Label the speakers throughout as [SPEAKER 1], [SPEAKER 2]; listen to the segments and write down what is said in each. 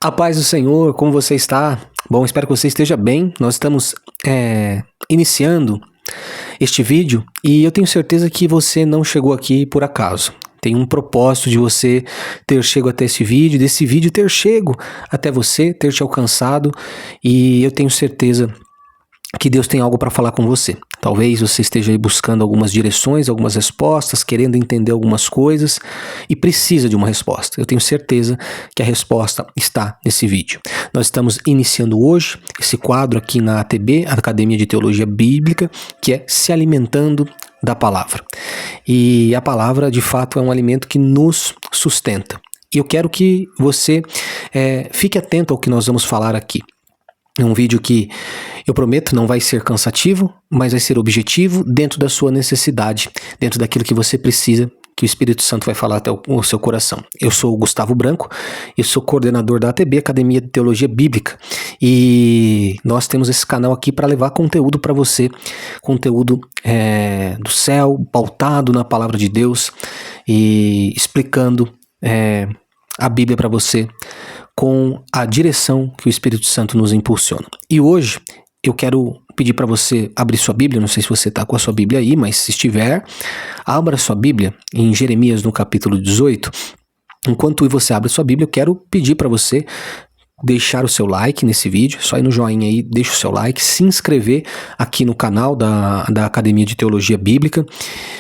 [SPEAKER 1] A paz do Senhor, como você está? Bom, espero que você esteja bem. Nós estamos iniciando este vídeo e eu tenho certeza que você não chegou aqui por acaso. Tem um propósito de você ter chego até esse vídeo, desse vídeo ter chego até você, ter te alcançado, e eu tenho certeza que Deus tem algo para falar com você. Talvez você esteja aí buscando algumas direções, algumas respostas, querendo entender algumas coisas e precisa de uma resposta. Eu tenho certeza que a resposta está nesse vídeo. Nós estamos iniciando hoje esse quadro aqui na ATB, Academia de Teologia Bíblica, que é Se Alimentando da Palavra. E a palavra, de fato, é um alimento que nos sustenta. E eu quero que você fique atento ao que nós vamos falar aqui. É um vídeo que eu prometo não vai ser cansativo, mas vai ser objetivo dentro da sua necessidade, dentro daquilo que você precisa, que o Espírito Santo vai falar até o seu coração. Eu sou o Gustavo Branco, eu sou coordenador da ATB, Academia de Teologia Bíblica, e nós temos esse canal aqui para levar conteúdo para você, conteúdo do céu, pautado na Palavra de Deus e explicando a Bíblia para você, com a direção que o Espírito Santo nos impulsiona. E hoje eu quero pedir para você abrir sua Bíblia, não sei se você está com a sua Bíblia aí, mas se estiver, abra sua Bíblia em Jeremias no capítulo 18. Enquanto você abre sua Bíblia, eu quero pedir para você deixar o seu like nesse vídeo, só ir no joinha aí, deixa o seu like, se inscrever aqui no canal da Academia de Teologia Bíblica,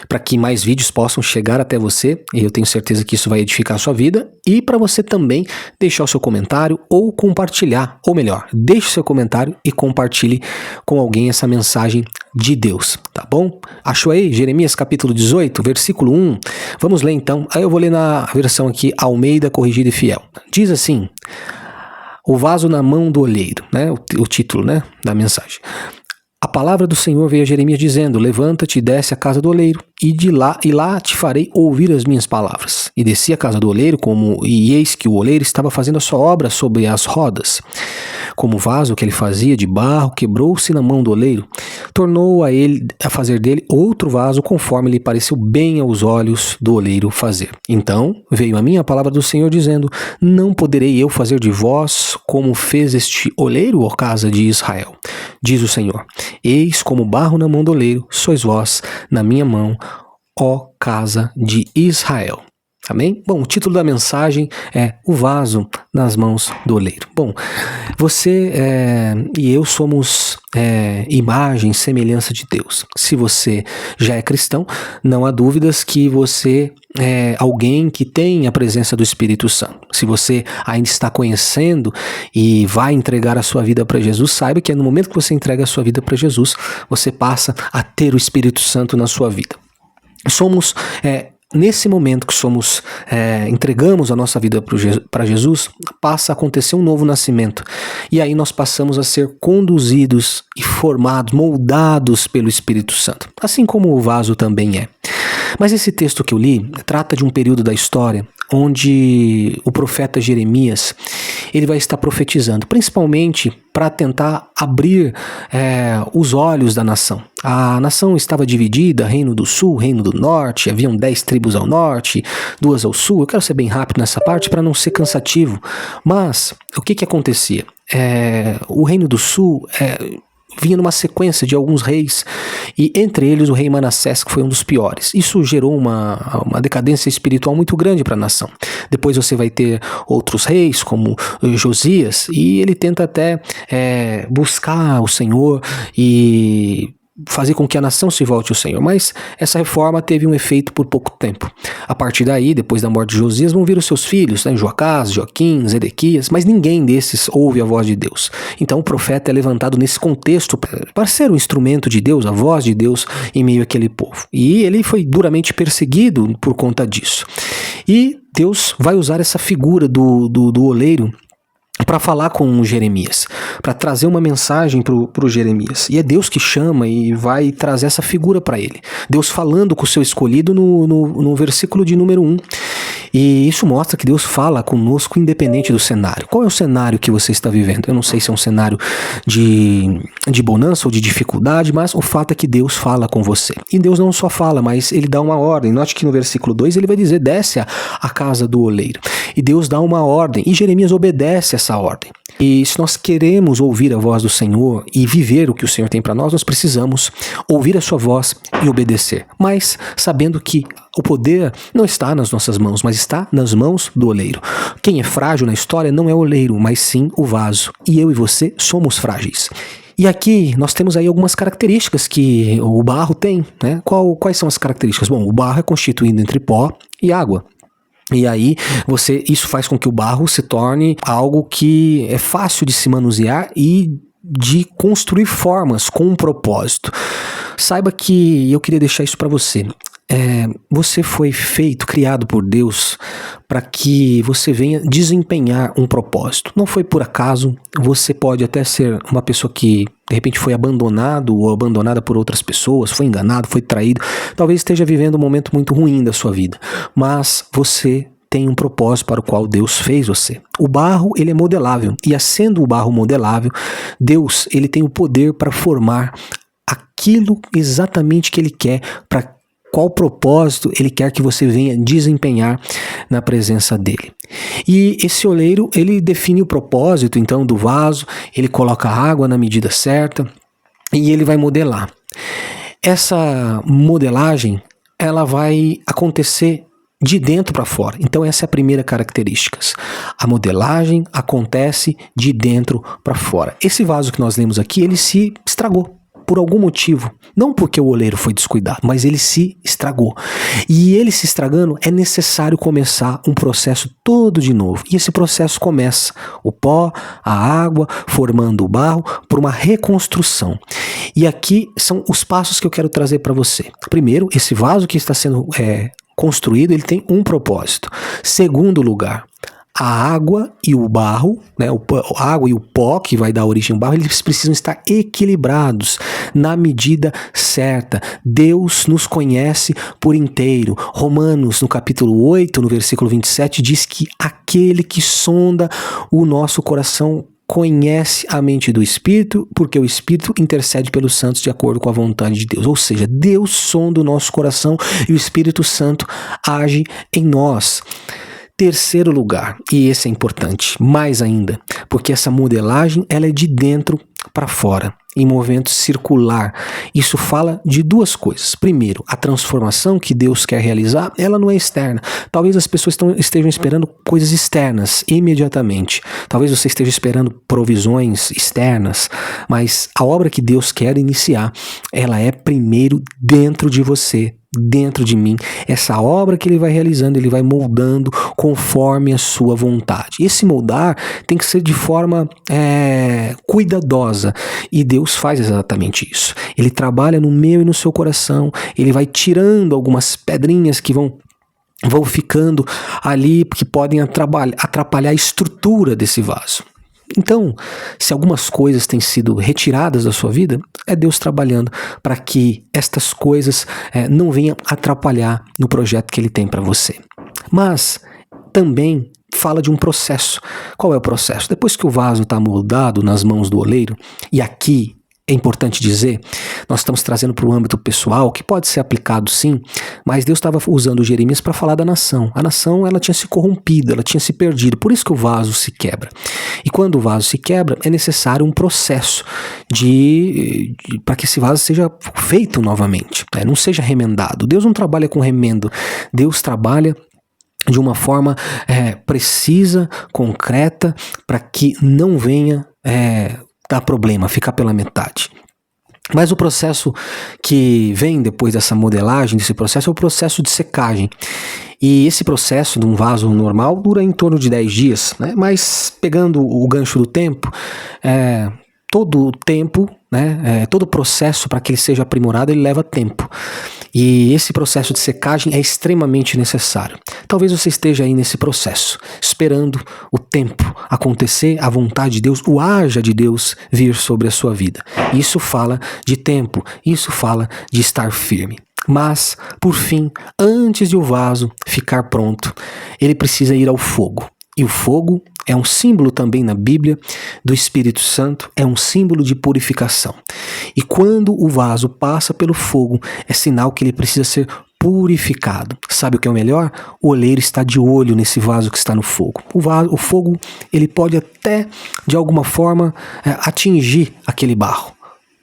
[SPEAKER 1] para que mais vídeos possam chegar até você, e eu tenho certeza que isso vai edificar a sua vida, e para você também deixar o seu comentário ou compartilhar, ou melhor, deixe o seu comentário e compartilhe com alguém essa mensagem de Deus, tá bom? Achou aí? Jeremias capítulo 18, versículo 1, vamos ler então, aí eu vou ler na versão aqui, Almeida Corrigida e Fiel. Diz assim: o vaso na mão do olheiro, né? O título, né, da mensagem. A palavra do Senhor veio a Jeremias dizendo: levanta-te e desce à casa do oleiro, e lá te farei ouvir as minhas palavras. E desci à casa do oleiro, e eis que o oleiro estava fazendo a sua obra sobre as rodas. Como o vaso que ele fazia de barro quebrou-se na mão do oleiro, tornou a fazer dele outro vaso, conforme lhe pareceu bem aos olhos do oleiro fazer. Então veio a mim a palavra do Senhor dizendo: não poderei eu fazer de vós como fez este oleiro, ó casa de Israel? Diz o Senhor: eis como barro na mão do oleiro, sois vós na minha mão, ó casa de Israel. Amém? Bom, o título da mensagem é O Vaso nas Mãos do Oleiro. Bom, você e eu somos imagem e semelhança de Deus. Se você já é cristão, não há dúvidas que você é alguém que tem a presença do Espírito Santo. Se você ainda está conhecendo e vai entregar a sua vida para Jesus, saiba que no momento que você entrega a sua vida para Jesus, você passa a ter o Espírito Santo na sua vida. Somos nesse momento que entregamos a nossa vida para Jesus, passa a acontecer um novo nascimento. E aí nós passamos a ser conduzidos e formados, moldados pelo Espírito Santo. Assim como o vaso também é. Mas esse texto que eu li trata de um período da história onde o profeta Jeremias ele vai estar profetizando, principalmente para tentar abrir os olhos da nação. A nação estava dividida, reino do sul, reino do norte, haviam 10 tribos ao norte, 2 ao sul. Eu quero ser bem rápido nessa parte para não ser cansativo, mas o que acontecia? O reino do sul vinha numa sequência de alguns reis, e entre eles o rei Manassés, que foi um dos piores. Isso gerou uma decadência espiritual muito grande para a nação. Depois você vai ter outros reis, como Josias, e ele tenta até buscar o Senhor e fazer com que a nação se volte ao Senhor, mas essa reforma teve um efeito por pouco tempo. A partir daí, depois da morte de Josias, vão vir os seus filhos, né? Joacás, Joaquim, Zedequias, mas ninguém desses ouve a voz de Deus. Então o profeta é levantado nesse contexto para ser o instrumento de Deus, a voz de Deus em meio àquele povo. E ele foi duramente perseguido por conta disso. E Deus vai usar essa figura do oleiro para falar com Jeremias, para trazer uma mensagem para o Jeremias. E é Deus que chama e vai trazer essa figura para ele. Deus falando com o seu escolhido no versículo de número 1. E isso mostra que Deus fala conosco independente do cenário. Qual é o cenário que você está vivendo? Eu não sei se é um cenário de bonança ou de dificuldade, mas o fato é que Deus fala com você. E Deus não só fala, mas ele dá uma ordem. Note que no versículo 2 ele vai dizer: desce a casa do oleiro. E Deus dá uma ordem, e Jeremias obedece essa ordem. E se nós queremos ouvir a voz do Senhor e viver o que o Senhor tem para nós, nós precisamos ouvir a sua voz e obedecer. Mas sabendo que o poder não está nas nossas mãos, mas está nas mãos do oleiro. Quem é frágil na história não é o oleiro, mas sim o vaso. E eu e você somos frágeis. E aqui nós temos aí algumas características que o barro tem, né? Quais são as características? Bom, o barro é constituído entre pó e água. E aí, isso faz com que o barro se torne algo que é fácil de se manusear e de construir formas com um propósito. Saiba que eu queria deixar isso para você. Você foi criado por Deus para que você venha desempenhar um propósito. Não foi por acaso. Você pode até ser uma pessoa que de repente foi abandonado ou abandonada por outras pessoas, foi enganado, foi traído, talvez esteja vivendo um momento muito ruim da sua vida, mas você tem um propósito para o qual Deus fez você. O barro, ele é modelável, e sendo o barro modelável, Deus, ele tem o poder para formar aquilo exatamente que ele quer, para qual propósito ele quer que você venha desempenhar na presença dele. E esse oleiro, ele define o propósito, então, do vaso, ele coloca água na medida certa e ele vai modelar. Essa modelagem, ela vai acontecer de dentro para fora. Então essa é a primeira característica. A modelagem acontece de dentro para fora. Esse vaso que nós lemos aqui, ele se estragou. Por algum motivo, não porque o oleiro foi descuidado, mas ele se estragou. E ele se estragando, é necessário começar um processo todo de novo. E esse processo começa o pó, a água, formando o barro, por uma reconstrução. E aqui são os passos que eu quero trazer para você. Primeiro, esse vaso que está sendo construído, ele tem um propósito. Segundo lugar, a água e o barro, né, a água e o pó que vai dar origem ao barro, eles precisam estar equilibrados na medida certa. Deus nos conhece por inteiro. Romanos, no capítulo 8, no versículo 27, diz que aquele que sonda o nosso coração conhece a mente do Espírito, porque o Espírito intercede pelos santos de acordo com a vontade de Deus. Ou seja, Deus sonda o nosso coração e o Espírito Santo age em nós. Terceiro lugar, e esse é importante, mais ainda, porque essa modelagem ela é de dentro para fora, em movimento circular. Isso fala de duas coisas. Primeiro, a transformação que Deus quer realizar, ela não é externa. Talvez as pessoas estejam esperando coisas externas imediatamente. Talvez você esteja esperando provisões externas, mas a obra que Deus quer iniciar, ela é primeiro dentro de você, dentro de mim. Essa obra que ele vai realizando, ele vai moldando conforme a sua vontade. Esse moldar tem que ser de forma cuidadosa, e Deus faz exatamente isso. Ele trabalha no meu e no seu coração, ele vai tirando algumas pedrinhas que vão ficando ali, que podem atrapalhar a estrutura desse vaso. Então, se algumas coisas têm sido retiradas da sua vida, é Deus trabalhando para que estas coisas não venham atrapalhar no projeto que Ele tem para você. Mas também fala de um processo. Qual é o processo? Depois que o vaso está moldado nas mãos do oleiro, e aqui é importante dizer, nós estamos trazendo para o âmbito pessoal, que pode ser aplicado sim, mas Deus estava usando Jeremias para falar da nação. A nação, ela tinha se corrompido, ela tinha se perdido, por isso que o vaso se quebra. E quando o vaso se quebra, é necessário um processo para que esse vaso seja feito novamente, não seja remendado. Deus não trabalha com remendo, Deus trabalha de uma forma precisa, concreta, para que não venha dar problema, ficar pela metade. Mas o processo que vem depois dessa modelagem, desse processo, é o processo de secagem. E esse processo de um vaso normal dura em torno de 10 dias, né? Mas pegando o gancho do tempo, todo o tempo, todo o processo para que ele seja aprimorado, ele leva tempo. E esse processo de secagem é extremamente necessário. Talvez você esteja aí nesse processo, esperando o tempo acontecer, a vontade de Deus, o haja de Deus vir sobre a sua vida. Isso fala de tempo, isso fala de estar firme. Mas, por fim, antes de o vaso ficar pronto, ele precisa ir ao fogo. E o fogo é um símbolo também na Bíblia do Espírito Santo, é um símbolo de purificação. E quando o vaso passa pelo fogo, é sinal que ele precisa ser purificado. Sabe o que é o melhor? O oleiro está de olho nesse vaso que está no fogo. O fogo, ele pode até, de alguma forma, atingir aquele barro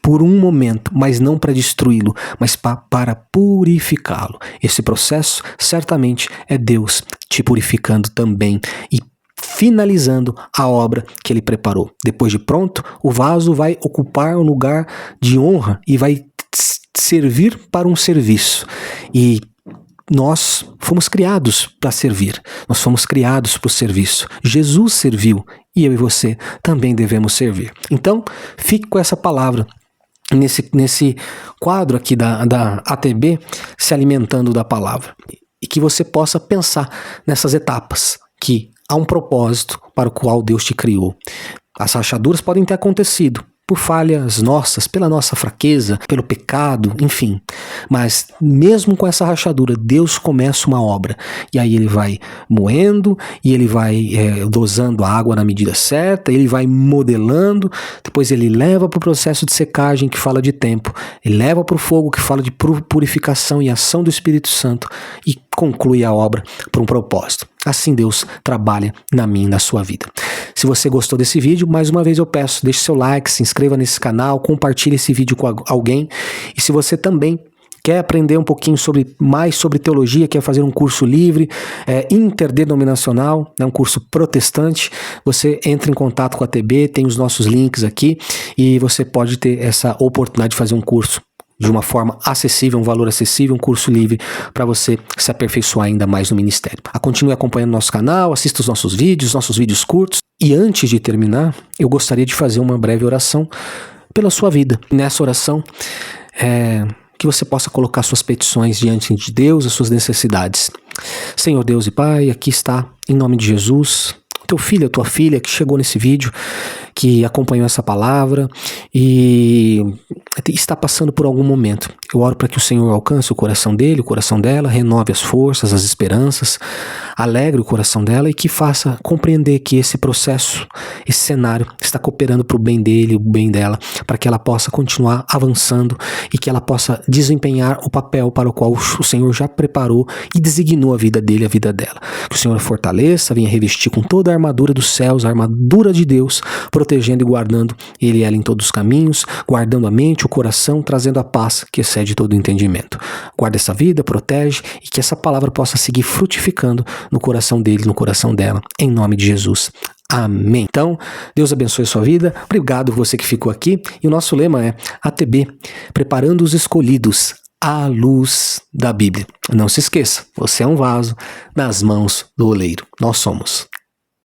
[SPEAKER 1] por um momento, mas não para destruí-lo, mas para purificá-lo. Esse processo certamente é Deus te purificando também e finalizando a obra que ele preparou. Depois de pronto, o vaso vai ocupar um lugar de honra e vai servir para um serviço. E nós fomos criados para servir, nós fomos criados para o serviço. Jesus serviu e eu e você também devemos servir. Então, fique com essa palavra nesse quadro aqui da ATB, se alimentando da palavra. E que você possa pensar nessas etapas, que há um propósito para o qual Deus te criou. As rachaduras podem ter acontecido por falhas nossas, pela nossa fraqueza, pelo pecado, enfim. Mas mesmo com essa rachadura, Deus começa uma obra. E aí ele vai moendo, e ele vai dosando a água na medida certa, ele vai modelando, depois ele leva para o processo de secagem, que fala de tempo, ele leva para o fogo, que fala de purificação e ação do Espírito Santo, e conclui a obra por um propósito. Assim Deus trabalha na minha e na sua vida. Se você gostou desse vídeo, mais uma vez eu peço, deixe seu like, se inscreva nesse canal, compartilhe esse vídeo com alguém. E se você também quer aprender um pouquinho mais sobre teologia, quer fazer um curso livre, interdenominacional, um curso protestante, você entra em contato com a TB, tem os nossos links aqui e você pode ter essa oportunidade de fazer um curso de uma forma acessível, um valor acessível, um curso livre para você se aperfeiçoar ainda mais no ministério. Continue acompanhando nosso canal, assista os nossos vídeos curtos. E antes de terminar, eu gostaria de fazer uma breve oração pela sua vida. Nessa oração, que você possa colocar suas petições diante de Deus, as suas necessidades. Senhor Deus e Pai, aqui está, em nome de Jesus, teu filho, a tua filha que chegou nesse vídeo, que acompanhou essa palavra e está passando por algum momento. Eu oro para que o Senhor alcance o coração dele, o coração dela, renove as forças, as esperanças, alegre o coração dela e que faça compreender que esse processo, esse cenário está cooperando para o bem dele, o bem dela, para que ela possa continuar avançando e que ela possa desempenhar o papel para o qual o Senhor já preparou e designou a vida dele, a vida dela. Que o Senhor a fortaleça, venha revestir com toda a armadura dos céus, a armadura de Deus, protegendo e guardando ele e ela em todos os caminhos, guardando a mente, o coração, trazendo a paz que excede todo o entendimento. Guarda essa vida, protege e que essa palavra possa seguir frutificando no coração dele, no coração dela, em nome de Jesus. Amém. Então, Deus abençoe a sua vida. Obrigado você que ficou aqui. E o nosso lema é ATB, preparando os escolhidos à luz da Bíblia. Não se esqueça, você é um vaso nas mãos do oleiro. Nós somos